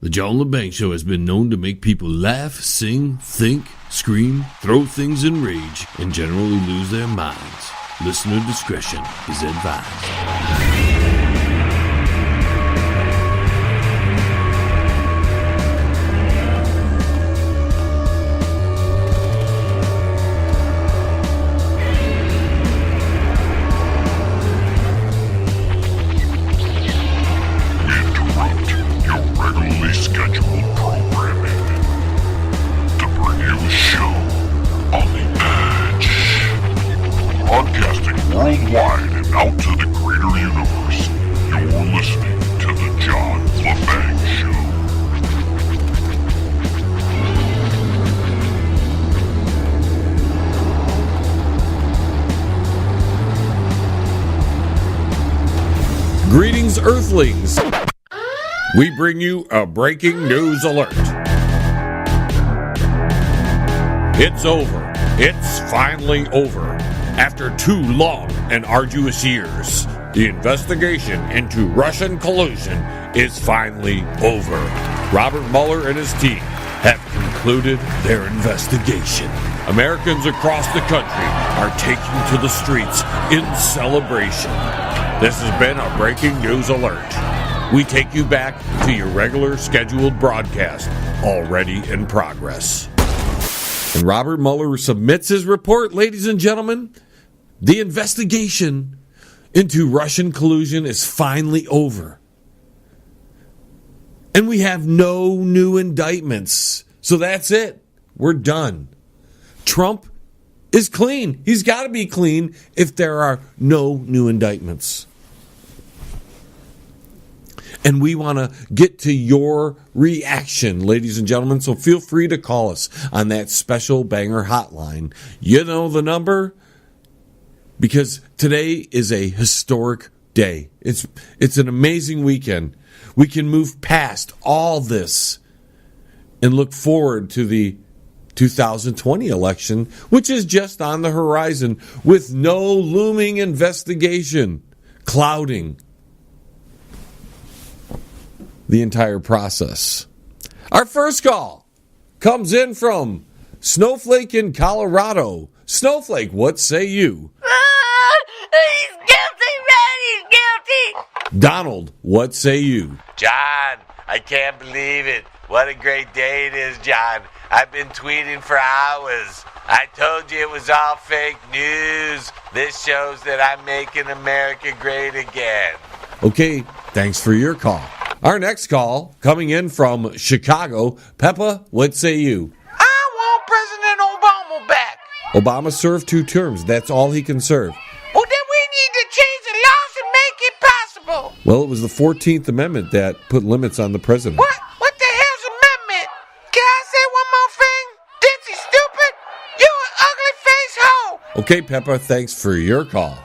The John Lebang Show has been known to make people laugh, sing, think, scream, throw things in rage, and generally lose their minds. Listener discretion is advised. Worldwide and out to the greater universe, you're listening to the John Lebang Show. Greetings, Earthlings. We bring you a breaking news alert. It's over. It's finally over. After 2 long and arduous years, the investigation into Russian collusion is finally over. Robert Mueller and his team have concluded their investigation. Americans across the country are taking to the streets in celebration. This has been a breaking news alert. We take you back to your regular scheduled broadcast, already in progress. And Robert Mueller submits his report, ladies and gentlemen. The investigation into Russian collusion is finally over. And we have no new indictments. So that's it. We're done. Trump is clean. He's got to be clean if there are no new indictments. And we want to get to your reaction, ladies and gentlemen. So feel free to call us on that special banger hotline. You know the number? Because today is a historic day. It's an amazing weekend. We can move past all this and look forward to the 2020 election, which is just on the horizon with no looming investigation clouding the entire process. Our first call comes in from Snowflake in Colorado. Snowflake, what say you? He's guilty, man! He's guilty! Donald, what say you? John, I can't believe it. What a great day it is, John. I've been tweeting for hours. I told you it was all fake news. This shows that I'm making America great again. Okay, thanks for your call. Our next call coming in from Chicago. Peppa, what say you? I want President Obama back. Obama served 2 terms. That's all he can serve. Well, then we need to change the laws and make it possible. Well, it was the 14th Amendment that put limits on the president. What? What the hell's amendment? Can I say one more thing? Ditsy stupid? You an ugly face hoe. Okay, Peppa, thanks for your call.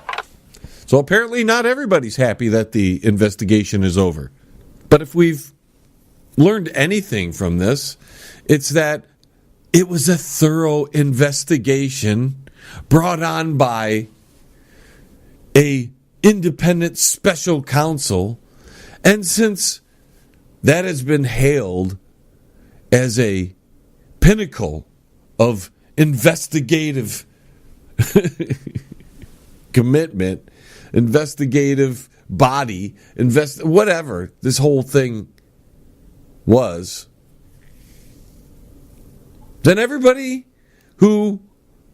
So apparently not everybody's happy that the investigation is over. But if we've learned anything from this, it's that it was a thorough investigation brought on by a independent special counsel. And since that has been hailed as a pinnacle of investigative commitment, investigative body, whatever this whole thing was, then everybody who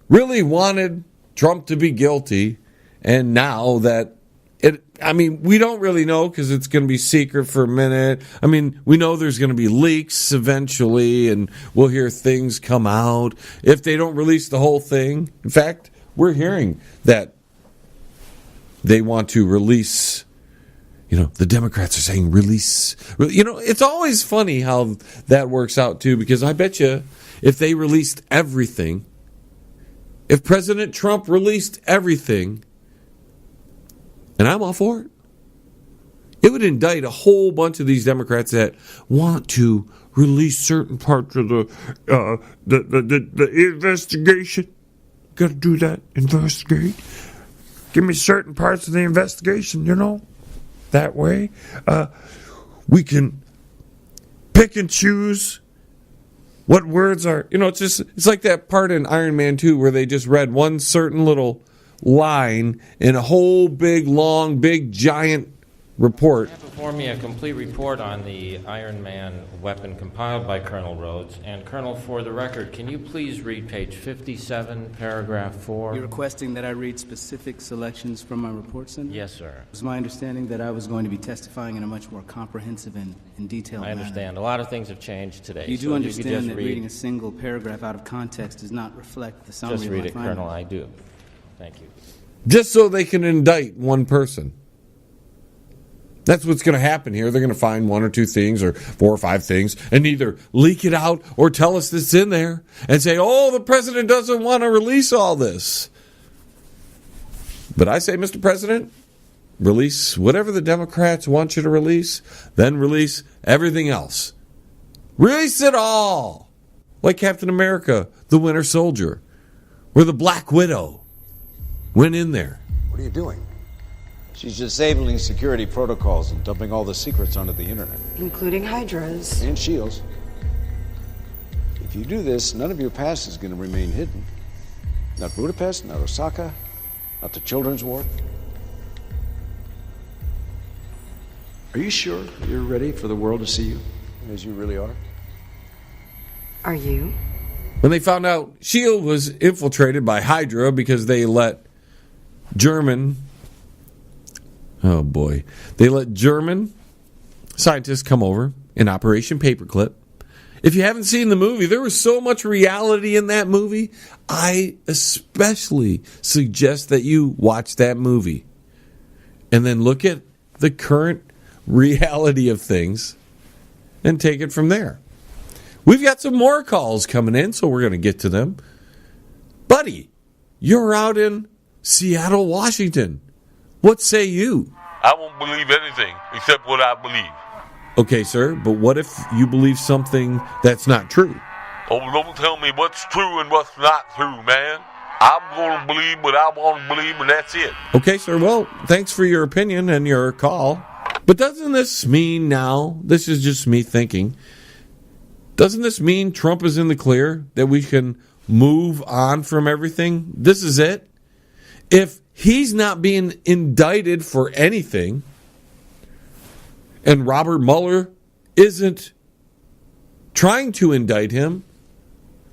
really wanted Trump to be guilty, and now that we don't really know because it's going to be secret for a minute. We know there's going to be leaks eventually, and we'll hear things come out if they don't release the whole thing. In fact, we're hearing that they want to release, the Democrats are saying release. It's always funny how that works out too, because I bet you if they released everything, if President Trump released everything, and I'm all for it, it would indict a whole bunch of these Democrats that want to release certain parts of the investigation. Got to do that, investigate. Give me certain parts of the investigation, That way, we can pick and choose what words are, it's like that part in Iron Man 2 where they just read one certain little line in a whole big, long, big, giant report. I have before me a complete report on the Iron Man weapon compiled by Colonel Rhodes. And Colonel, for the record, can you please read page 57, paragraph 4? You're requesting that I read specific selections from my report, Senator? Yes, sir. It was my understanding that I was going to be testifying in a much more comprehensive and detailed manner. I understand. A lot of things have changed today. You do so understand that read, reading a single paragraph out of context does not reflect the summary just of read my it, findings. Colonel. I do. Thank you. Just so they can indict one person. That's what's going to happen here. They're going to find one or two things or 4 or 5 things and either leak it out or tell us it's in there and say, oh, the president doesn't want to release all this. But I say, Mr. President, release whatever the Democrats want you to release, then release everything else. Release it all. Like Captain America, the Winter Soldier, or the Black Widow went in there. What are you doing? She's disabling security protocols and dumping all the secrets onto the internet. Including Hydra's. And Shield's. If you do this, none of your past is going to remain hidden. Not Budapest, not Osaka, not the children's ward. Are you sure you're ready for the world to see you as you really are? Are you? When they found out S.H.I.E.L.D. was infiltrated by Hydra because they let German scientists come over in Operation Paperclip. If you haven't seen the movie, there was so much reality in that movie. I especially suggest that you watch that movie and then look at the current reality of things and take it from there. We've got some more calls coming in, so we're going to get to them. Buddy, you're out in Seattle, Washington. What say you? I won't believe anything except what I believe. Okay, sir, but what if you believe something that's not true? Oh, don't tell me what's true and what's not true, man. I'm going to believe what I want to believe, and that's it. Okay, sir, well, thanks for your opinion and your call. But doesn't this mean now, this is just me thinking, doesn't this mean Trump is in the clear, that we can move on from everything? This is it? If he's not being indicted for anything, and Robert Mueller isn't trying to indict him,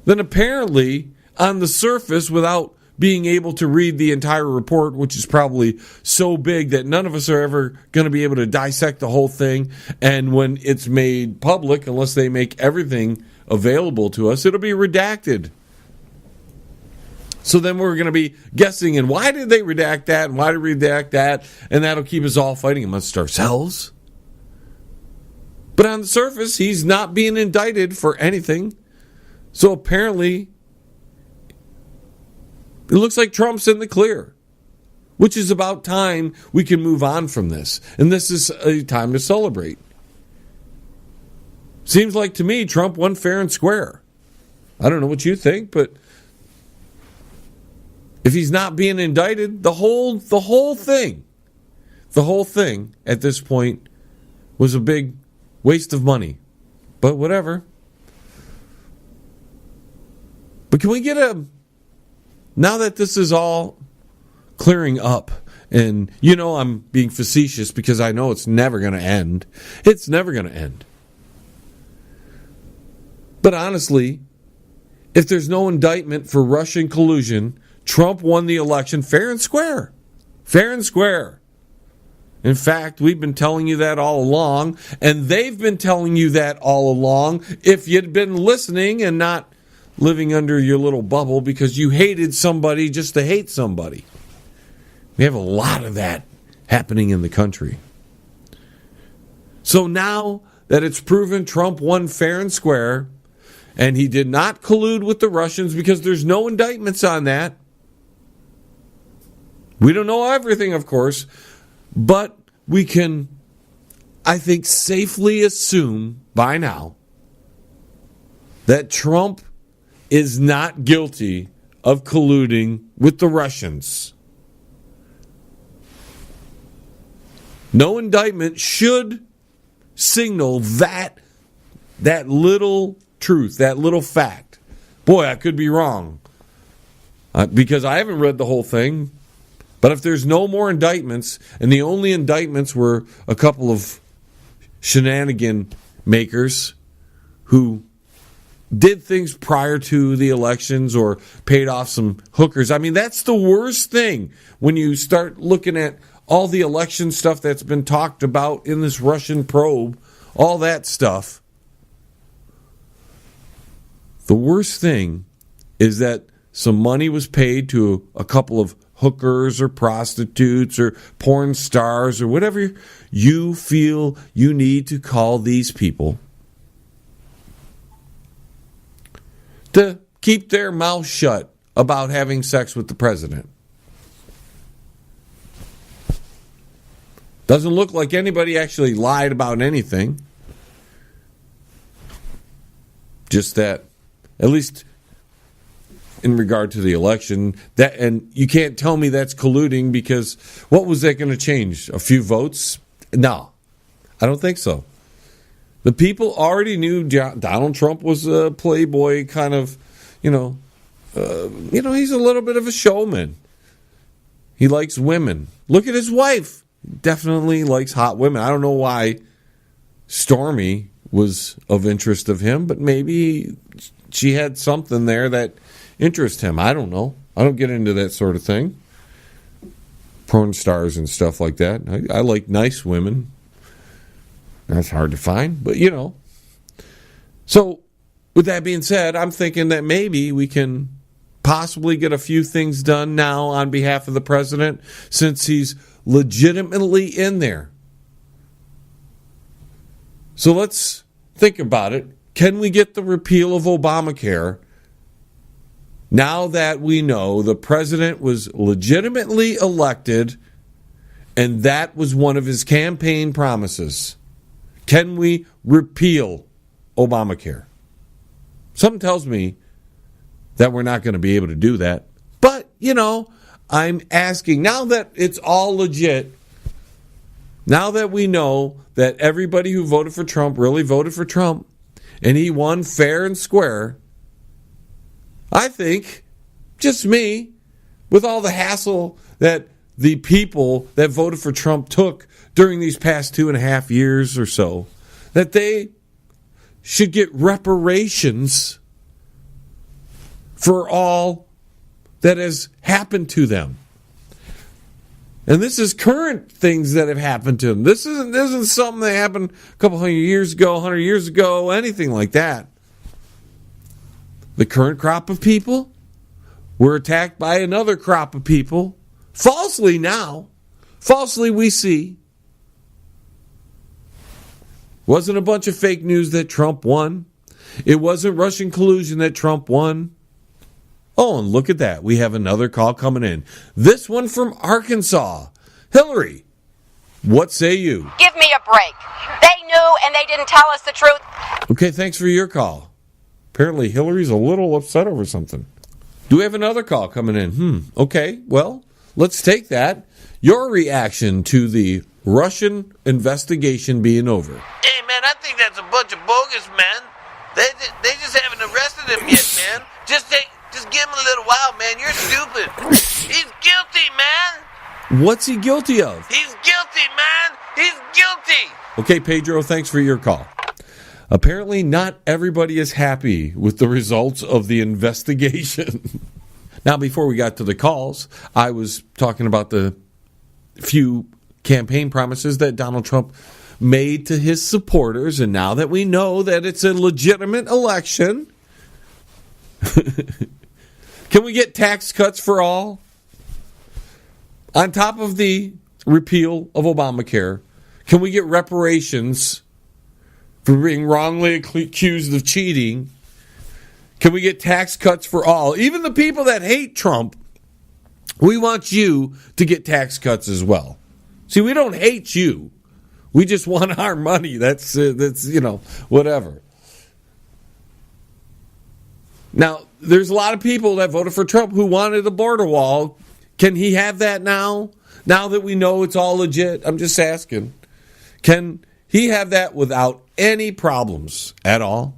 then apparently on the surface, without being able to read the entire report, which is probably so big that none of us are ever going to be able to dissect the whole thing, and when it's made public, unless they make everything available to us, it'll be redacted. So then we're going to be guessing, and why did they redact that, and why did they redact that, and that'll keep us all fighting amongst ourselves. But on the surface, he's not being indicted for anything. So apparently, it looks like Trump's in the clear, which is about time we can move on from this. And this is a time to celebrate. Seems like to me Trump won fair and square. I don't know what you think, but if he's not being indicted, the whole thing at this point was a big waste of money. But whatever. But can we get now that this is all clearing up, and I'm being facetious because I know it's never going to end. It's never going to end. But honestly, if there's no indictment for Russian collusion, Trump won the election fair and square. Fair and square. In fact, we've been telling you that all along, and they've been telling you that all along if you'd been listening and not living under your little bubble because you hated somebody just to hate somebody. We have a lot of that happening in the country. So now that it's proven Trump won fair and square, and he did not collude with the Russians because there's no indictments on that. We don't know everything, of course, but we can, I think, safely assume by now that Trump is not guilty of colluding with the Russians. No indictment should signal that that little truth, that little fact. Boy, I could be wrong. Because I haven't read the whole thing. But if there's no more indictments, and the only indictments were a couple of shenanigan makers who did things prior to the elections or paid off some hookers. I mean, that's the worst thing when you start looking at all the election stuff that's been talked about in this Russian probe, all that stuff. The worst thing is that some money was paid to a couple of hookers or prostitutes or porn stars or whatever you feel you need to call these people to keep their mouth shut about having sex with the president. Doesn't look like anybody actually lied about anything. Just that, at least in regard to the election, that, and you can't tell me that's colluding, because what was that going to change? A few votes? No, I don't think so. The people already knew Donald Trump was a playboy kind of, he's a little bit of a showman. He likes women. Look at his wife. Definitely likes hot women. I don't know why Stormy was of interest of him, but maybe she had something there that interests him. I don't know. I don't get into that sort of thing. Porn stars and stuff like that. I like nice women. That's hard to find, but So, with that being said, I'm thinking that maybe we can possibly get a few things done now on behalf of the president, since he's legitimately in there. So let's think about it. Can we get the repeal of Obamacare now that we know the president was legitimately elected and that was one of his campaign promises? Can we repeal Obamacare? Something tells me that we're not going to be able to do that. But, I'm asking, now that it's all legit, now that we know that everybody who voted for Trump really voted for Trump, and he won fair and square, I think, just me, with all the hassle that the people that voted for Trump took during these past 2.5 years or so, that they should get reparations for all that has happened to them. And this is current things that have happened to them. This isn't something that happened a couple 100 years ago, 100 years ago, anything like that. The current crop of people were attacked by another crop of people, falsely now. Falsely we see. Wasn't a bunch of fake news that Trump won. It wasn't Russian collusion that Trump won. Oh, and look at that. We have another call coming in. This one from Arkansas. Hillary, what say you? Give me a break. They knew and they didn't tell us the truth. Okay, thanks for your call. Apparently Hillary's a little upset over something. Do we have another call coming in? Okay, well, let's take that. Your reaction to the Russian investigation being over. Hey, man, I think that's a bunch of bogus, man. They just haven't arrested him yet, man. Just give him a little while, man. You're stupid. He's guilty, man. What's he guilty of? He's guilty, man. He's guilty. Okay, Pedro, thanks for your call. Apparently not everybody is happy with the results of the investigation. Now, before we got to the calls, I was talking about the few campaign promises that Donald Trump made to his supporters, and now that we know that it's a legitimate election, can we get tax cuts for all? On top of the repeal of Obamacare, can we get reparations for being wrongly accused of cheating? Can we get tax cuts for all? Even the people that hate Trump, we want you to get tax cuts as well. See, we don't hate you. We just want our money. That's whatever. Now, there's a lot of people that voted for Trump who wanted a border wall. Can he have that now? Now that we know it's all legit? I'm just asking. Can he have that without any problems at all?